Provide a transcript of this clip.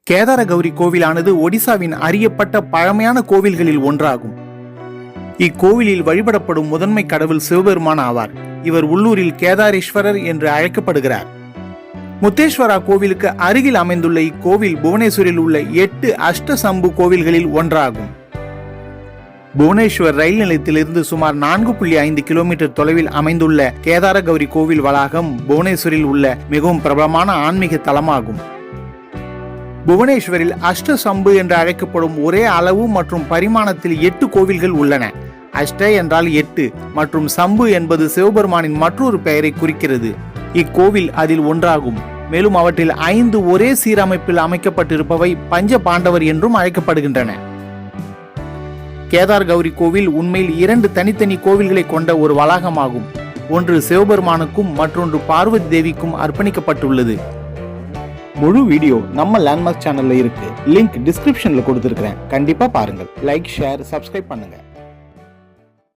கேதார கௌரி கோவிலானது ஒடிசாவின் அறியப்பட்ட பழமையான கோவில்களில் ஒன்றாகும். இக்கோவிலில் வழிபடப்படும் முதன்மை கடவுள் சிவபெருமான் ஆவார். இவர் உள்ளூரில் கேதாரேஸ்வரர் என்று அழைக்கப்படுகிறார். முத்தேஸ்வரா கோவிலுக்கு அருகில் அமைந்துள்ள இக்கோவில் புவனேஸ்வரில் உள்ள 8 அஷ்டசம்பு கோவில்களில் ஒன்றாகும். புவனேஸ்வர் ரயில் நிலையத்திலிருந்து சுமார் 4.5 கிலோமீட்டர் தொலைவில் அமைந்துள்ள கேதார கௌரி கோவில் வளாகம் புவனேஸ்வரில் உள்ள மிகவும் பிரபலமான ஆன்மீக தலமாகும். புவனேஸ்வரில் அஷ்டசம்பு என்று அழைக்கப்படும் ஒரே அளவு மற்றும் பரிமாணத்தில் 8 கோவில்கள் உள்ளன. அஷ்ட என்றால் 8 மற்றும் சம்பு என்பது சிவபெருமானின் மற்றொரு பெயரை குறிக்கிறது. இக்கோவில் அதில் ஒன்றாகும். மேலும் அவற்றில் 5 ஒரே சீரமைப்பில் அமைக்கப்பட்டிருப்பவை பஞ்ச பாண்டவர் என்றும் அழைக்கப்படுகின்றன. கேதார் கௌரி கோவில் உண்மையில் 2 தனித்தனி கோவில்களை கொண்ட ஒரு வளாகமாகும். ஒன்று சிவபெருமானுக்கும் மற்றொன்று பார்வதி தேவிக்கும் அர்ப்பணிக்கப்பட்டுள்ளது. முழு வீடியோ நம்ம லேண்ட்மார்க் சேனல்ல இருக்கு. லிங்க் டிஸ்கிரிப்ஷன்ல கொடுத்திருக்கிறேன். கண்டிப்பா பாருங்கள். லைக், ஷேர், சப்ஸ்கிரைப் பண்ணுங்க.